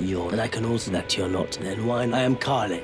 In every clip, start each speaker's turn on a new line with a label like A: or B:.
A: you, and I can also that you're not. Then wine, I am Carly.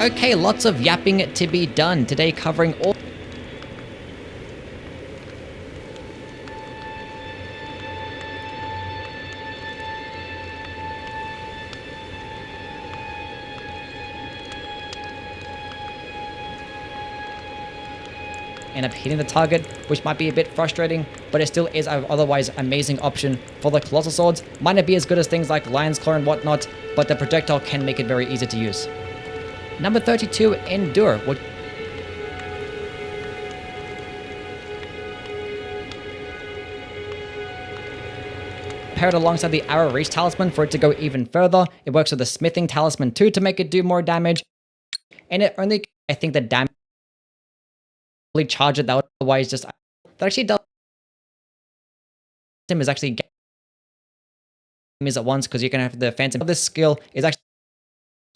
B: Okay, lots of yapping to be done today, covering all. End up hitting the target, which might be a bit frustrating, but it still is an otherwise amazing option for the Colossal Swords. Might not be as good as things like Lion's Claw and whatnot, but the projectile can make it very easy to use. Number 32, Endure. What paired alongside the Arrow Reach Talisman for it to go even further. It works with the Smithing Talisman too to make it do more damage. And it only, I think, the damage charge it that would otherwise just that actually does him is actually is at once because you're gonna have the phantom. This skill is actually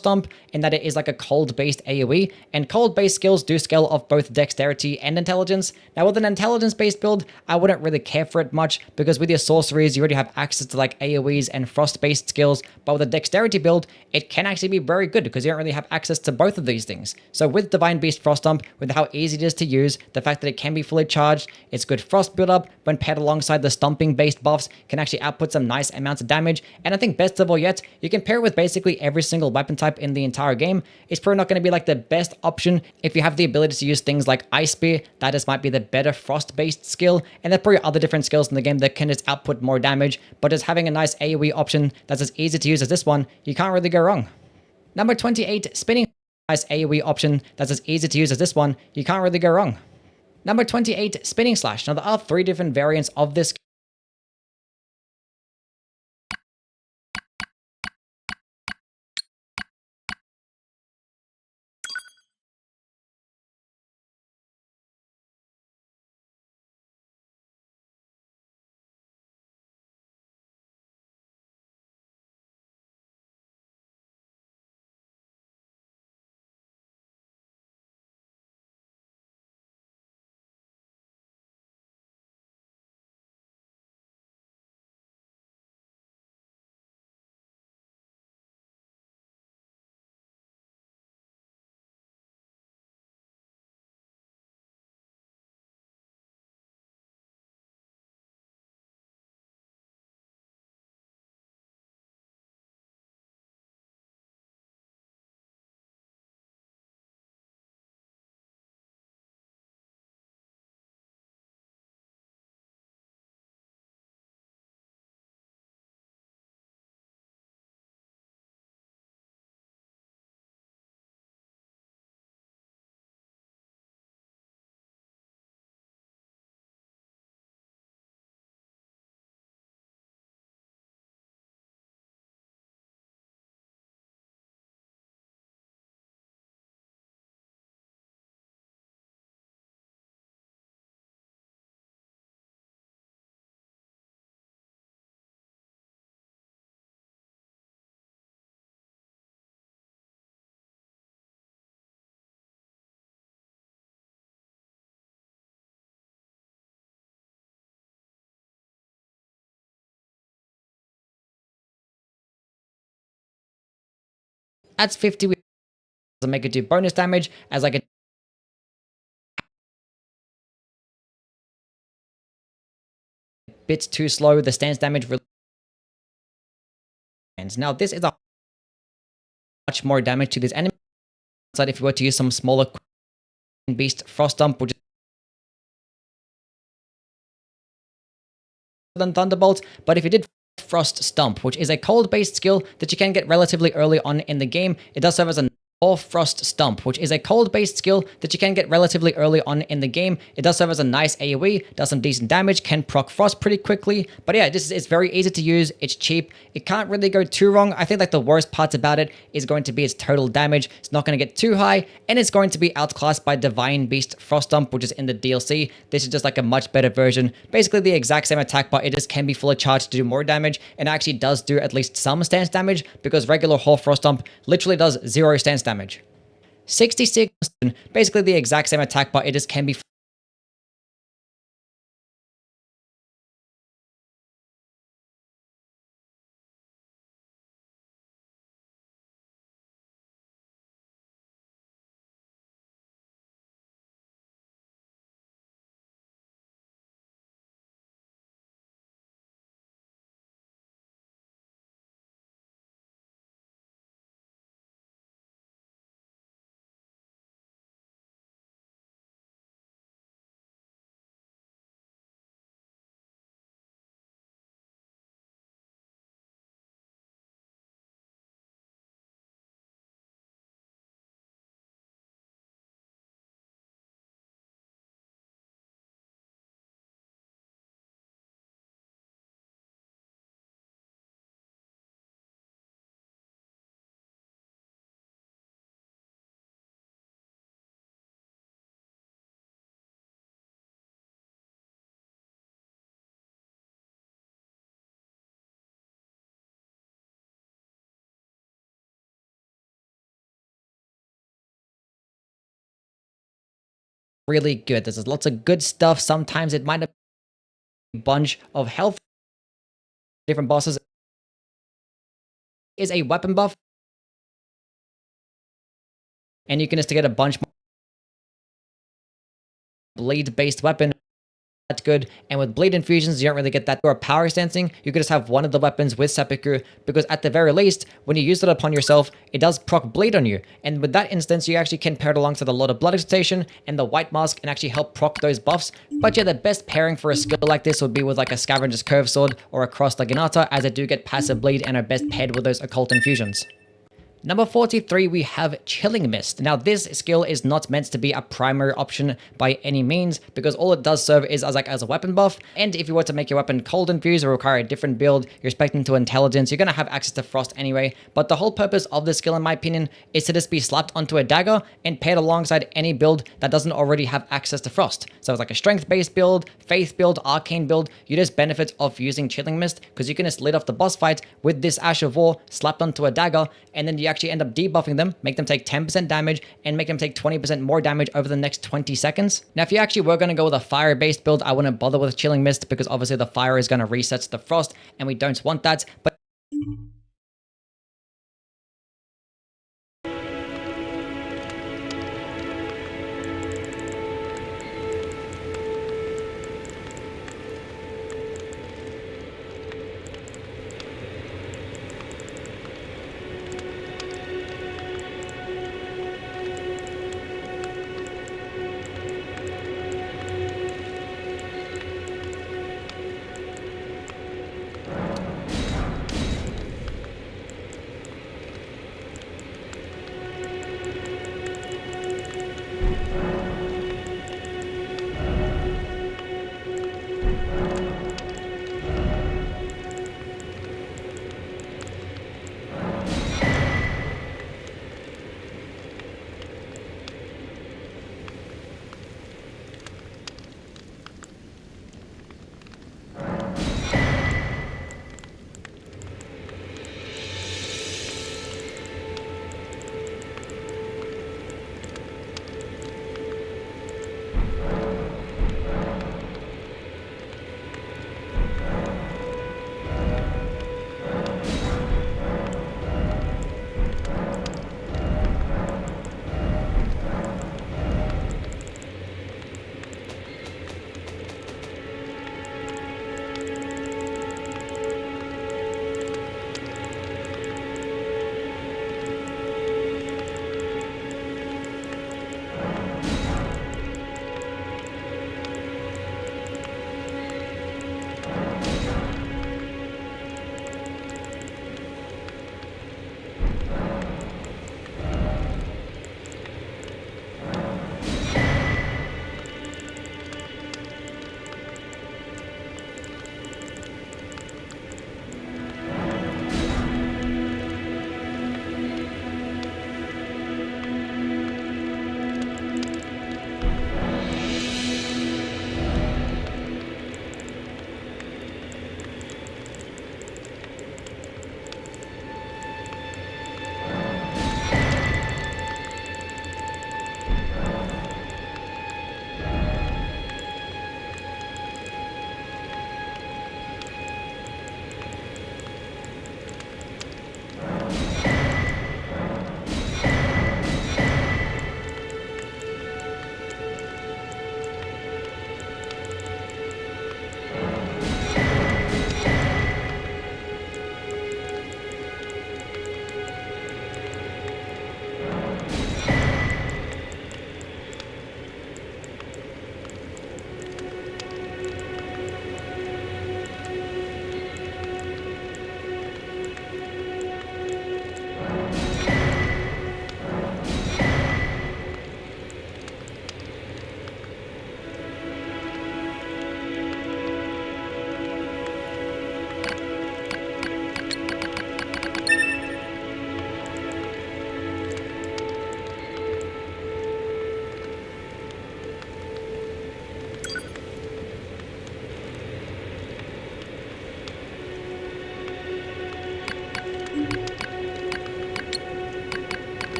B: Stomp in that it is like a cold-based AoE, and cold-based skills do scale off both dexterity and intelligence. Now with an intelligence-based build, I wouldn't really care for it much because with your sorceries, you already have access to like AoEs and frost-based skills, but with a dexterity build, it can actually be very good because you don't really have access to both of these things. So with Divine Beast Frost Stomp, with how easy it is to use, the fact that it can be fully charged, it's good frost build-up, when paired alongside the stomping-based buffs, can actually output some nice amounts of damage, and I think best of all yet, you can pair it with basically every single weapon type in the entire game. It's probably not going to be like the best option if you have the ability to use things like Ice Spear. That just might be the better frost-based skill, and there are probably other different skills in the game that can just output more damage, but just having a nice AoE option that's as easy to use as this one, you can't really go wrong. Number 28, Spinning. Nice AoE option that's as easy to use as this one, you can't really go wrong. Number 28, Spinning Slash. Now there are 3 different variants of this At 50, we make it do bonus damage as like a bit too slow. The stance damage really. Now this is a much more damage to this enemy. So if you were to use some smaller beast frost dump, which is than Thunderbolt, but if you did Frost Stomp, which is a cold-based skill that you can get relatively early on in the game, it does serve as a or Frost Stomp, which is a cold-based skill that you can get relatively early on in the game. It does serve as a nice AoE, does some decent damage, can proc Frost pretty quickly. But yeah, it's very easy to use, it's cheap, it can't really go too wrong. I think like the worst parts about it is going to be its total damage. It's not going to get too high, and it's going to be outclassed by Divine Beast Frost Stomp, which is in the DLC. This is just like a much better version. Basically the exact same attack, but it just can be fully charged to do more damage, and actually does do at least some stance damage, because regular Whole Frost Stomp literally does 0 stance damage. 66, basically the exact same attack, but it just can be really good. There's lots of good stuff. Sometimes it might have a bunch of health. Different bosses is a weapon buff, and you can just get a bunch more blade-based weapon. That's good. And with Blade Infusions, you don't really get that. Or Power Stancing, you could just have one of the weapons with Seppuku, because at the very least, when you use it upon yourself, it does proc Bleed on you. And with that instance, you actually can pair it alongside a lot of Blood Excitation and the White Mask and actually help proc those buffs. But yeah, the best pairing for a skill like this would be with like a Scavenger's Curve Sword or a Cross Laginata, as they do get passive bleed and are best paired with those Occult Infusions. Number 43, we have Chilling Mist. Now, this skill is not meant to be a primary option by any means, because all it does serve is as a weapon buff. And if you were to make your weapon cold infused or require a different build, you're expecting to intelligence, you're going to have access to frost anyway. But the whole purpose of this skill, in my opinion, is to just be slapped onto a dagger and paired alongside any build that doesn't already have access to frost. So it's like a strength-based build, faith build, arcane build. You just benefit of using Chilling Mist, because you can just lead off the boss fight with this Ash of War slapped onto a dagger, and then you actually end up debuffing them, make them take 10% damage, and make them take 20% more damage over the next 20 seconds. Now, if you actually were going to go with a fire-based build, I wouldn't bother with Chilling Mist, because obviously the fire is going to reset the frost, and we don't want that. But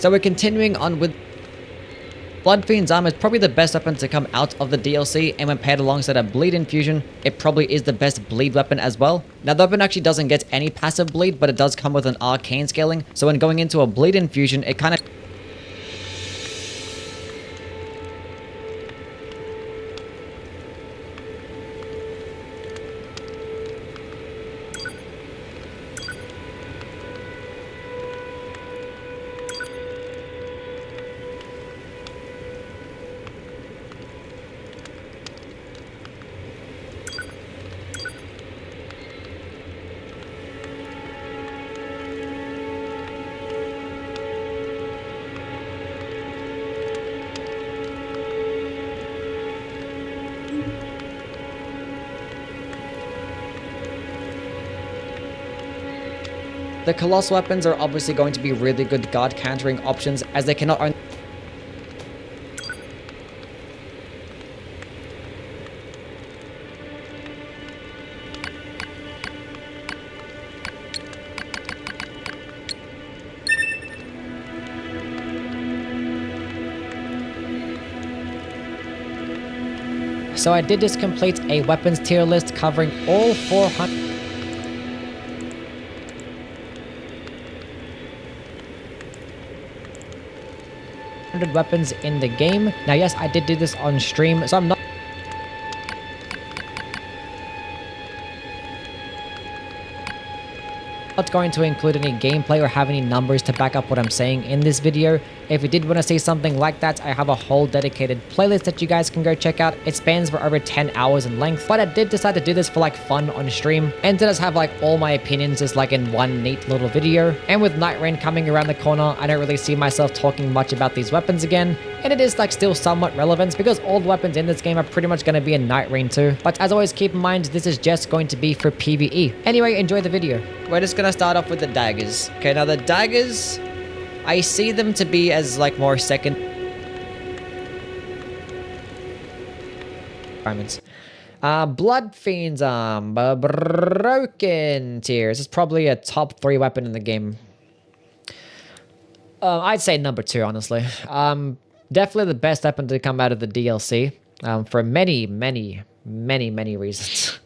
B: So we're continuing on with Blood Fiend's Arm is probably the best weapon to come out of the DLC, and when paired alongside a Bleed Infusion, it probably is the best bleed weapon as well. Now the weapon actually doesn't get any passive bleed, but it does come with an arcane scaling, so when going into a Bleed Infusion, it kind of The Colossal weapons are obviously going to be really good guard countering options, as they cannot only So I did just complete a weapons tier list covering all 400 weapons in the game. Now yes, I did do this on stream, so I'm not going to include any gameplay or have any numbers to back up what I'm saying in this video. If you did want to see something like that, I have a whole dedicated playlist that you guys can go check out. It spans for over 10 hours in length, but I did decide to do this for like fun on stream and to just have like all my opinions just like in one neat little video. And with Night Rain coming around the corner, I don't really see myself talking much about these weapons again. And it is like still somewhat relevant because all the weapons in this game are pretty much going to be in Night Rain too. But as always, keep in mind, this is just going to be for PvE. Anyway, enjoy the video. We're just going to start off with the daggers. Okay, now the daggers, I see them to be as like more second environments. Blood Fiend's Arm, broken tier. This is probably a top 3 weapon in the game. I'd say number 2, honestly. Definitely the best weapon to come out of the DLC, for many reasons.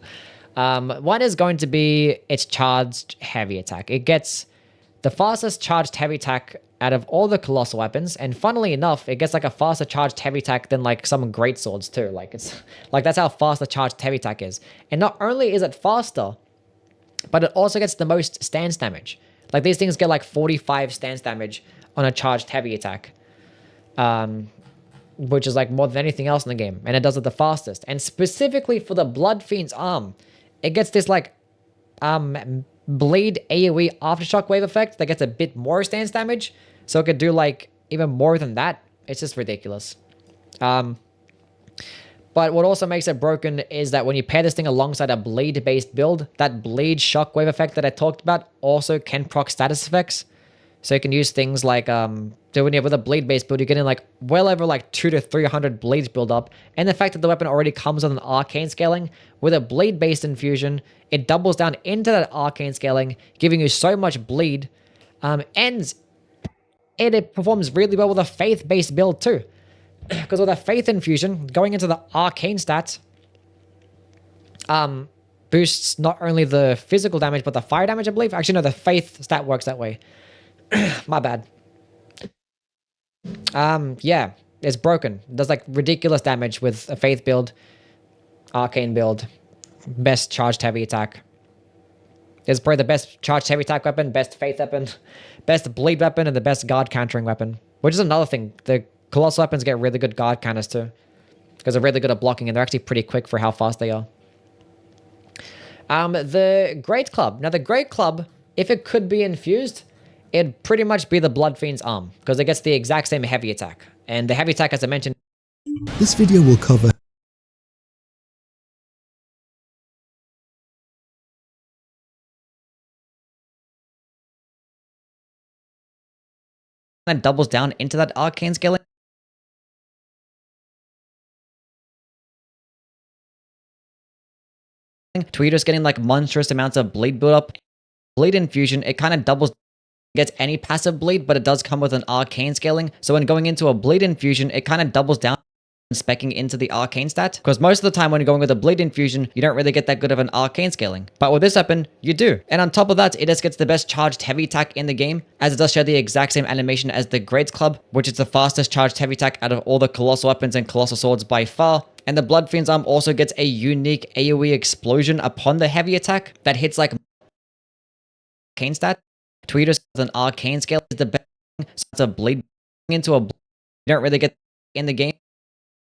B: One is going to be its charged heavy attack. It gets the fastest charged heavy attack out of all the colossal weapons, and funnily enough, it gets like a faster charged heavy attack than like some great swords too. Like it's like that's how fast the charged heavy attack is. And not only is it faster, but it also gets the most stance damage. Like these things get like 45 stance damage on a charged heavy attack, which is like more than anything else in the game, and it does it the fastest. And specifically for the Blood Fiend's Arm, it gets this like bleed AoE aftershock wave effect that gets a bit more stance damage, so it could do like even more than that. It's just ridiculous. But what also makes it broken is that when you pair this thing alongside a bleed based build, that bleed shockwave effect that I talked about also can proc status effects. So you can use things like, so when you're with a bleed based build, you're getting like well over like 200 to 300 bleeds build up. And the fact that the weapon already comes with an arcane scaling, with a bleed based infusion, it doubles down into that arcane scaling, giving you so much bleed. And it performs really well with a faith based build too. Because with a faith infusion, going into the arcane stats, boosts not only the physical damage, but the fire damage, I believe. Actually, no, the faith stat works that way. My bad. Yeah, it's broken. It does like ridiculous damage with a faith build, arcane build, best charged heavy attack. It's probably the best charged heavy attack weapon, best faith weapon, best bleed weapon, and the best guard countering weapon. Which is another thing. The colossal weapons get really good guard counters too, because they're really good at blocking, and they're actually pretty quick for how fast they are. The Great Club. Now the Great Club, if it could be infused, it'd pretty much be the Blood Fiend's Arm, because it gets the exact same heavy attack. And the heavy attack, as I mentioned,
C: this video will cover
B: that doubles down into that arcane scaling. Tweeter's getting like monstrous amounts of bleed build up. Bleed infusion, it kind of doubles gets any passive bleed, but it does come with an arcane scaling. So when going into a bleed infusion, it kind of doubles down specking into the arcane stat, because most of the time when you're going with a bleed infusion, you don't really get that good of an arcane scaling, but with this weapon you do. And on top of that, it just gets the best charged heavy attack in the game, as it does share the exact same animation as the Greats Club, which is the fastest charged heavy attack out of all the colossal weapons and colossal swords by far. And the Blood Fiend's arm also gets a unique AoE explosion upon the heavy attack that hits like arcane stat. Tweeters with an arcane scale is the best thing, so it's a bleed into a bleed. You don't really get in the game.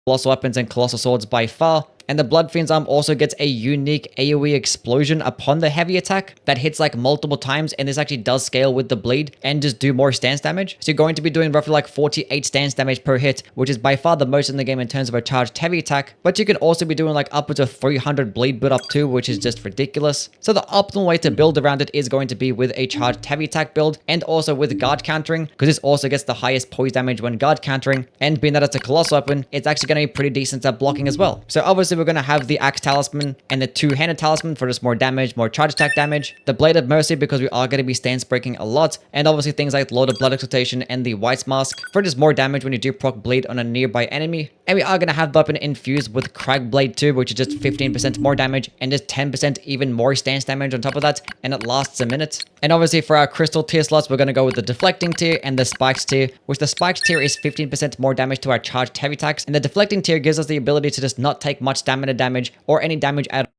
B: Colossal weapons and colossal swords by far. And the Blood Fiend's arm also gets a unique AoE explosion upon the heavy attack that hits like multiple times, and this actually does scale with the bleed and just do more stance damage. So you're going to be doing roughly like 48 stance damage per hit, which is by far the most in the game in terms of a charged heavy attack, but you can also be doing like upwards of 300 bleed build up too, which is just ridiculous. So the optimal way to build around it is going to be with a charged heavy attack build, and also with guard countering, because this also gets the highest poise damage when guard countering, and being that it's a colossal weapon, it's actually going to be pretty decent at blocking as well. So obviously we're going to have the axe talisman and the two-handed talisman for just more damage, more charge attack damage, the blade of mercy because we are going to be stance breaking a lot, and obviously things like Lord of Blood exaltation and the white's mask for just more damage when you do proc bleed on a nearby enemy. And we are going to have the weapon infused with Crag Blade too, which is just 15% more damage and just 10% even more stance damage on top of that, and it lasts a minute. And obviously for our crystal tier slots, we're going to go with the deflecting tier and the spikes tier, which the spikes tier is 15% more damage to our charged heavy attacks, and the deflecting tier gives us the ability to just not take much stamina damage or any damage at all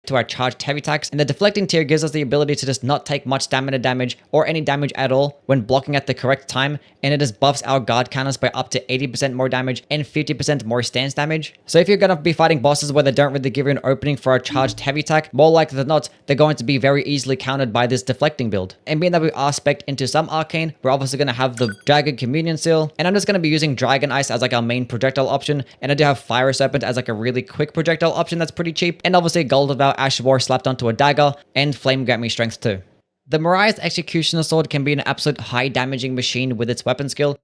B: to our charged heavy attacks, and the deflecting tier gives us the ability to just not take much stamina damage or any damage at all when blocking at the correct time, and it just buffs our guard counters by up to 80% more damage and 50% more stance damage. So if you're going to be fighting bosses where they don't really give you an opening for a charged heavy attack, more likely than not, they're going to be very easily countered by this deflecting build. And being that we are spec'd into some arcane, we're obviously going to have the Dragon Communion Seal, and I'm just going to be using Dragon Ice as like our main projectile option, and I do have Fire Serpent as like a really quick projectile option that's pretty cheap, and obviously Gold of our Ash War slapped onto a dagger, and Flame Grant Me Strength too. The Mariah's Executioner Sword can be an absolute high damaging machine with its weapon skill,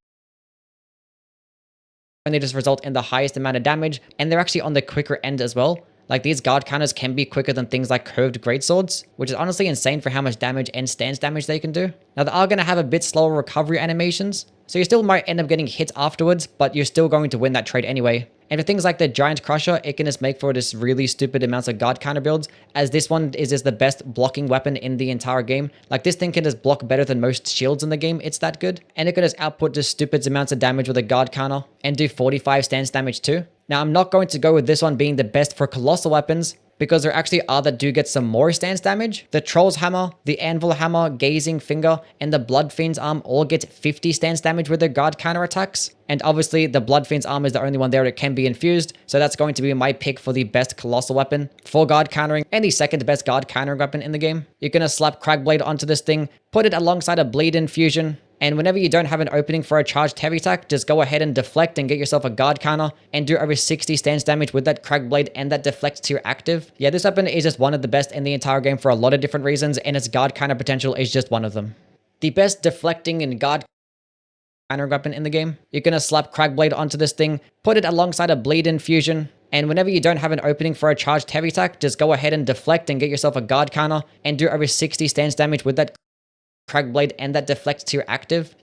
B: and they just result in the highest amount of damage, and they're actually on the quicker end as well. Like these guard counters can be quicker than things like curved greatswords, which is honestly insane for how much damage and stance damage they can do. Now they are going to have a bit slower recovery animations, so you still might end up getting hit afterwards, but you're still going to win that trade anyway. And for things like the Giant Crusher, it can just make for this really stupid amounts of guard counter builds, as this one is just the best blocking weapon in the entire game. Like this thing can just block better than most shields in the game, it's that good. And it can just output just stupid amounts of damage with a guard counter, and do 45 stance damage too. Now I'm not going to go with this one being the best for colossal weapons, because there actually are that do get some more stance damage. The Troll's Hammer, the Anvil Hammer, Gazing Finger, and the Blood Fiend's Arm all get 50 stance damage with their guard counter attacks. And obviously the Blood Fiend's Arm is the only one there that can be infused, so that's going to be my pick for the best colossal weapon for guard countering, and the second best guard countering weapon in the game. You're gonna slap Cragblade onto this thing, put it alongside a Bleed Infusion, and whenever you don't have an opening for a charged heavy attack, just go ahead and deflect and get yourself a guard counter and do over 60 stance damage with that Crag Blade and that deflect tier active. Yeah, this weapon is just one of the best in the entire game for a lot of different reasons, and its guard counter potential is just one of them. The best deflecting and guard counter weapon in the game. You're gonna slap Crag Blade onto this thing, put it alongside a Bleed Infusion, and whenever you don't have an opening for a charged heavy attack, just go ahead and deflect and get yourself a guard counter and do over 60 stance damage with that Crag Blade and that deflect tier active.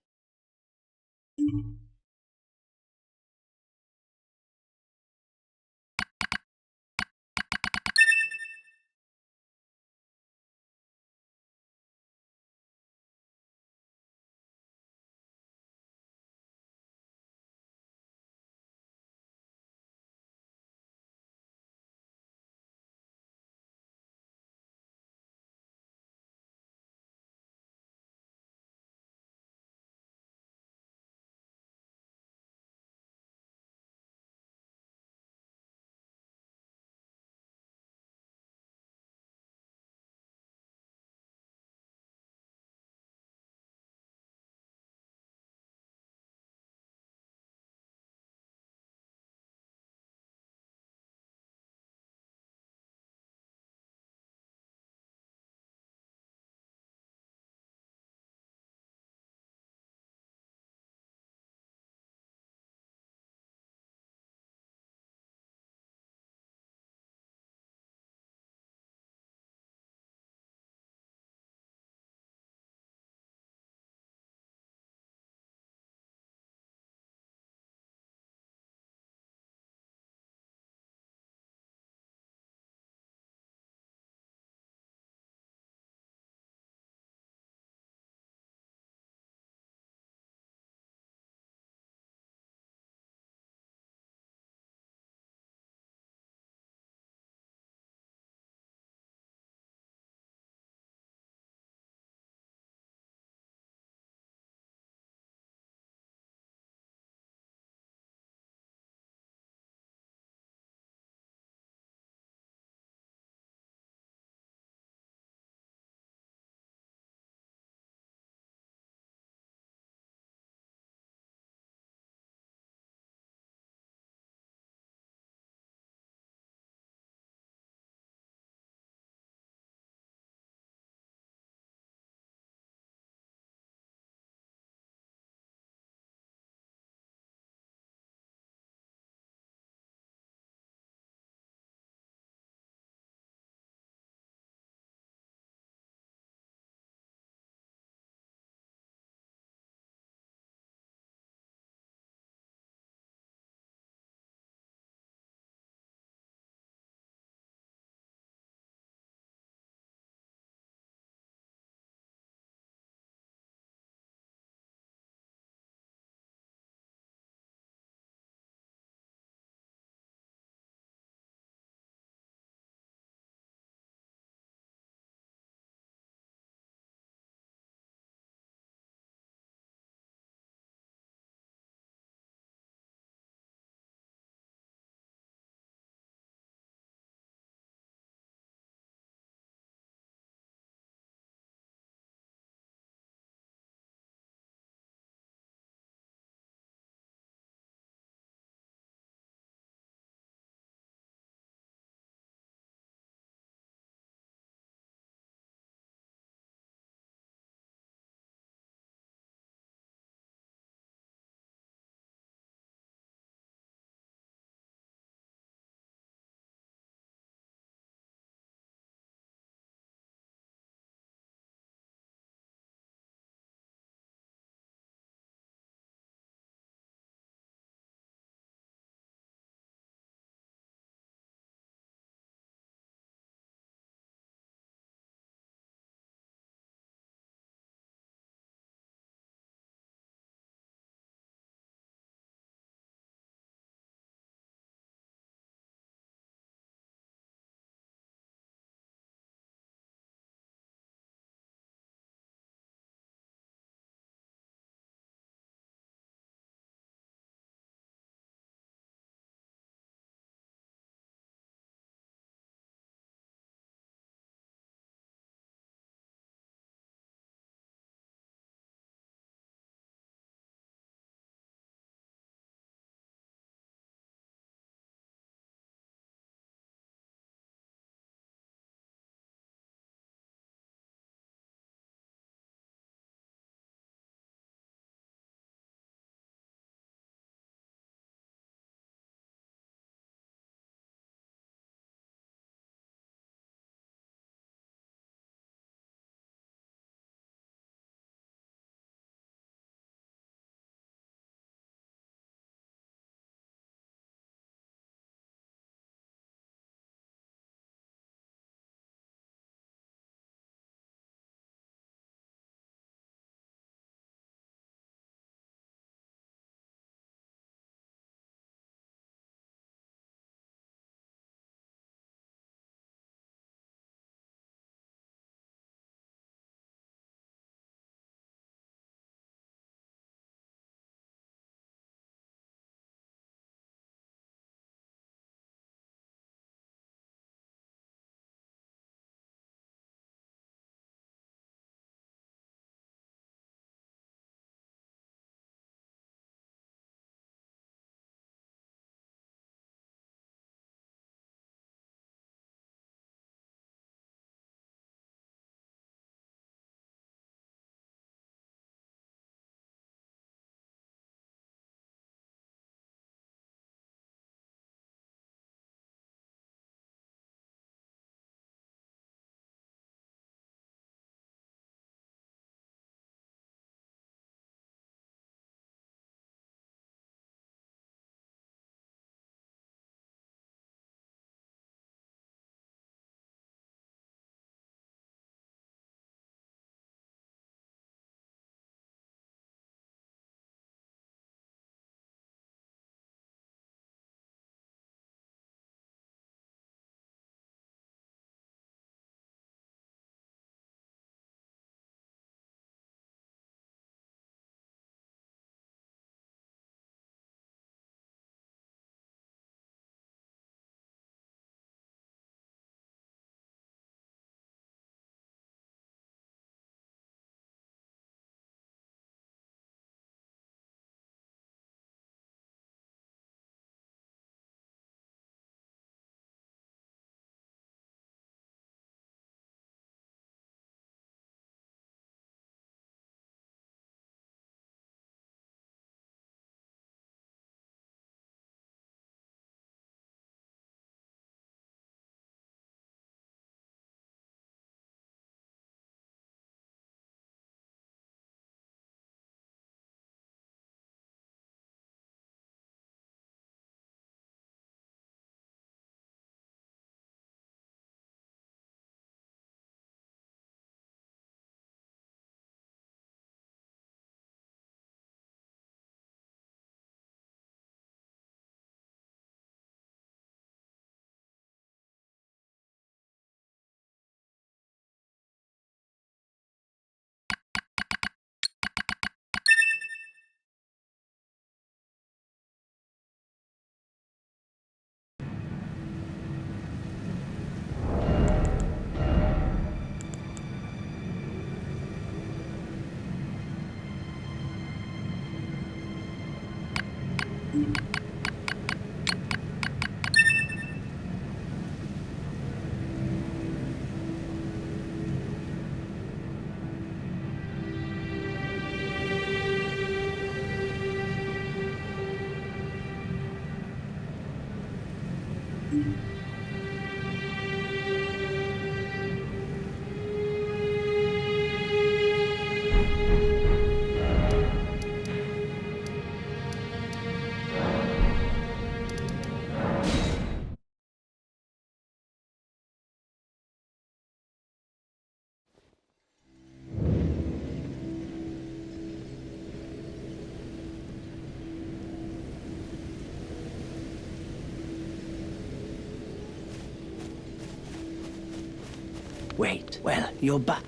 A: Wait, well, you're back.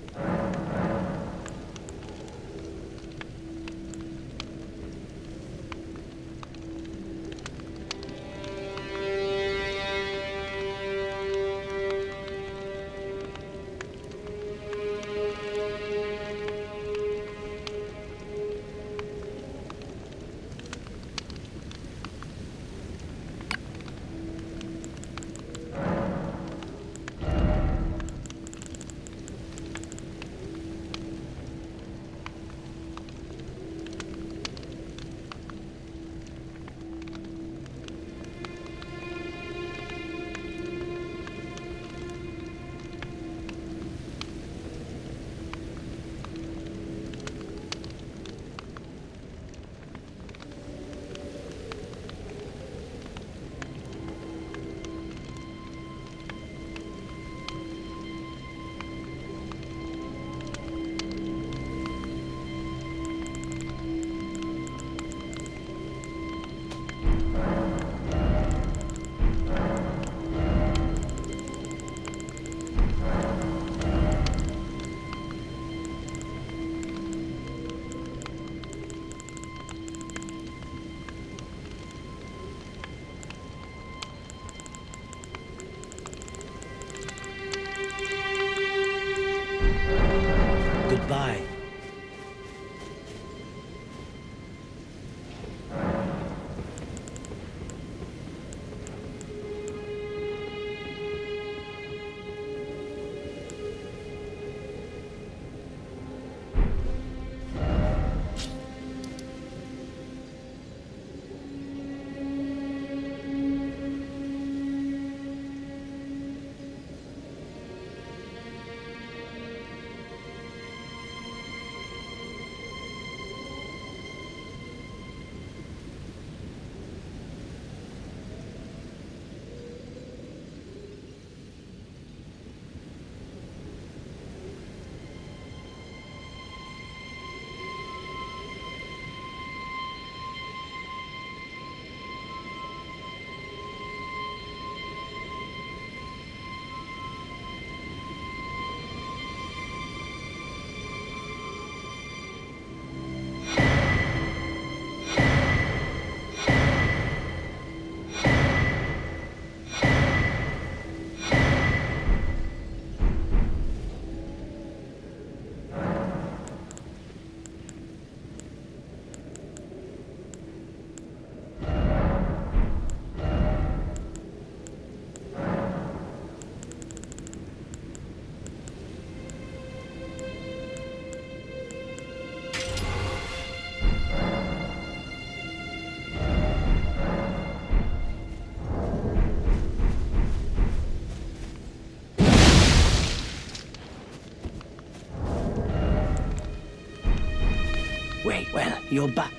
A: Goodbye. Wait, well, you're back.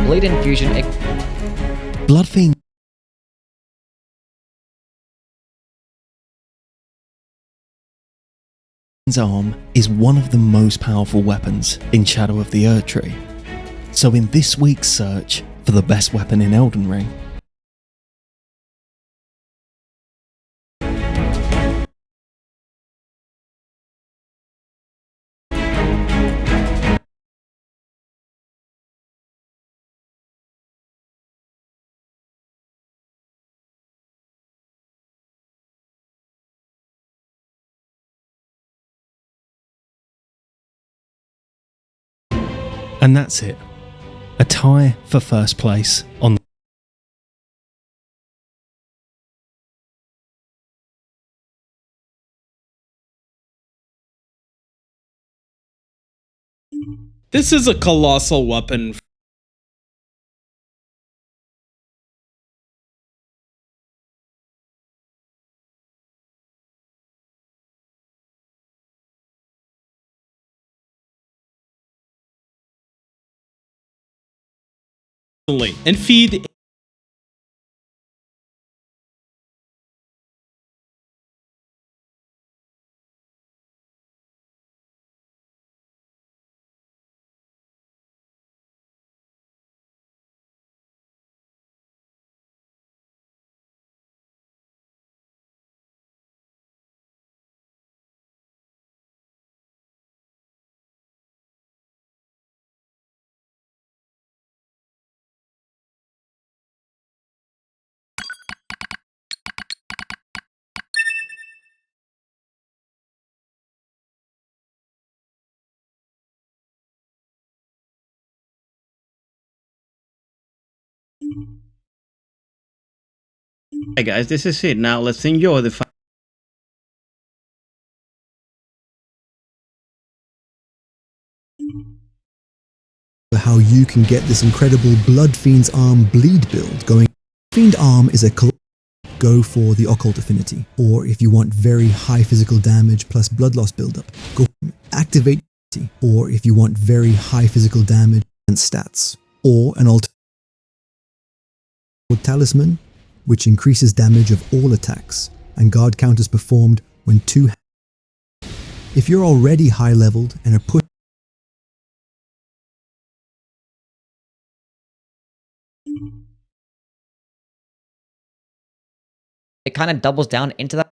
B: Bleed Infusion.
C: Bloodfiend's arm is one of the most powerful weapons in Shadow of the Erdtree. So in this week's search for the best weapon in Elden Ring, and that's it. A tie for first place on
D: This is a colossal weapon. And feed
E: Hey guys, this is it. Now let's enjoy the
C: how you can get this incredible Bloodfiend's Arm bleed build going. Fiend Arm is a go for the occult affinity, or if you want very high physical damage plus blood loss buildup, go activate, or if you want very high physical damage and stats, or an alternative talisman, which increases damage of all attacks and guard counters performed when two. If you're already high leveled and are put
B: It kind of doubles down into that.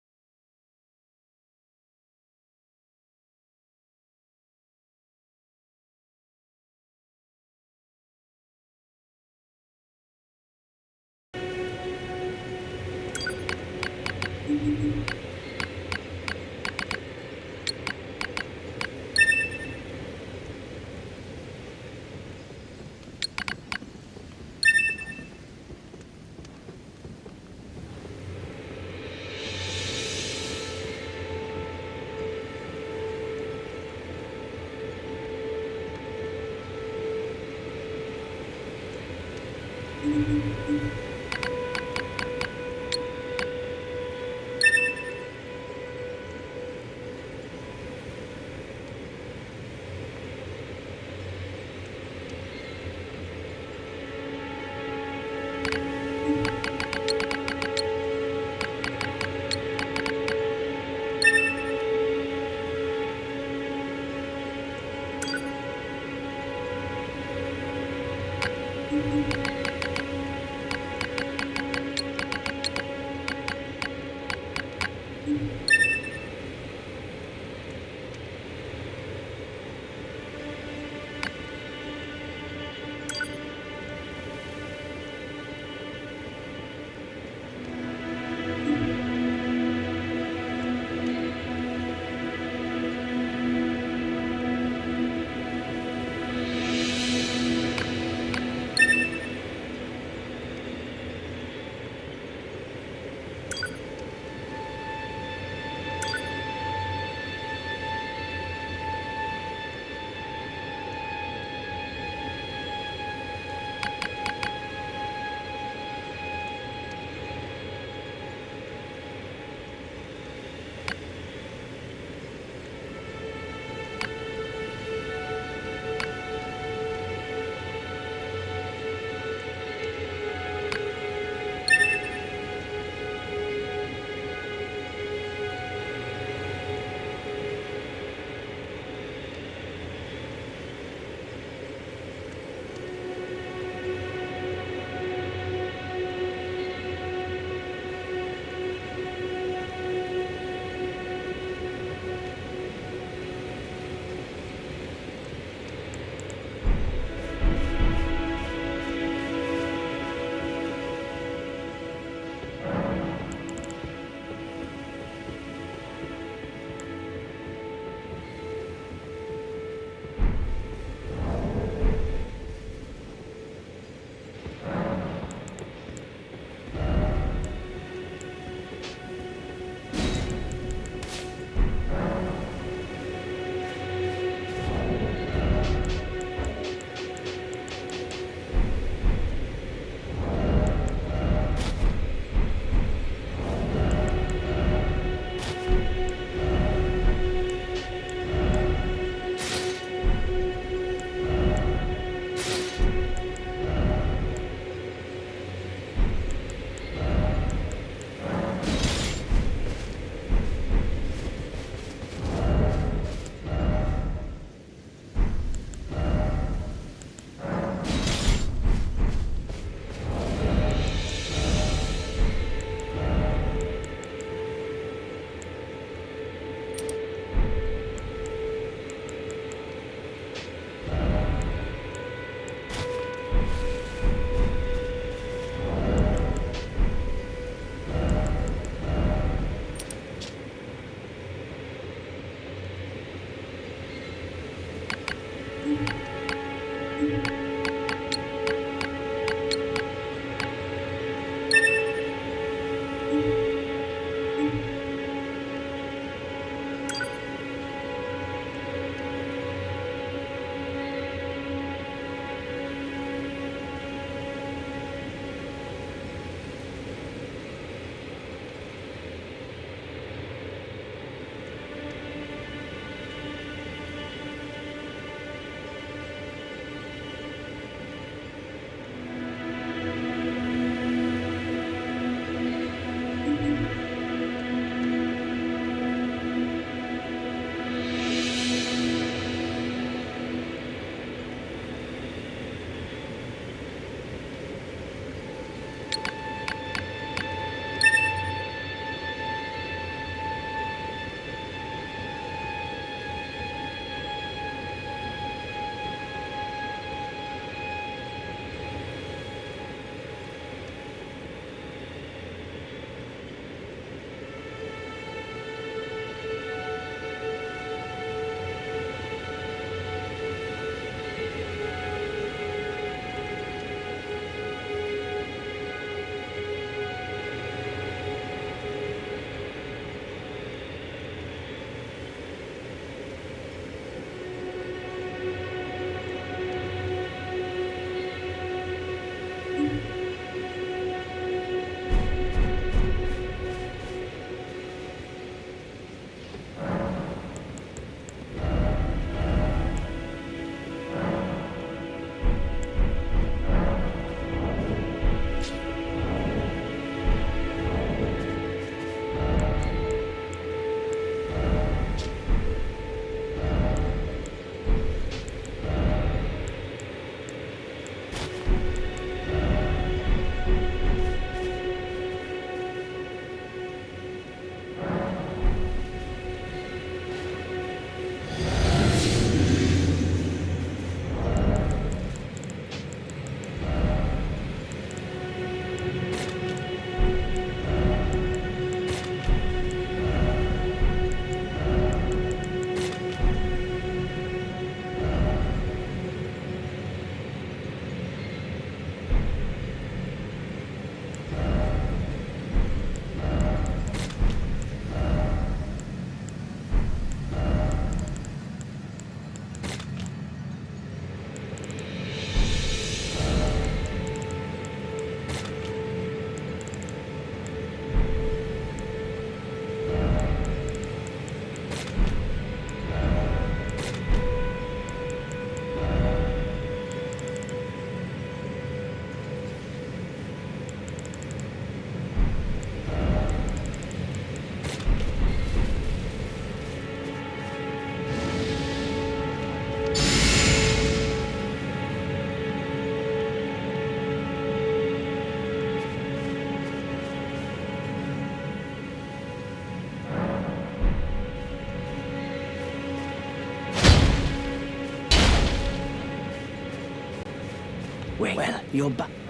A: you're back.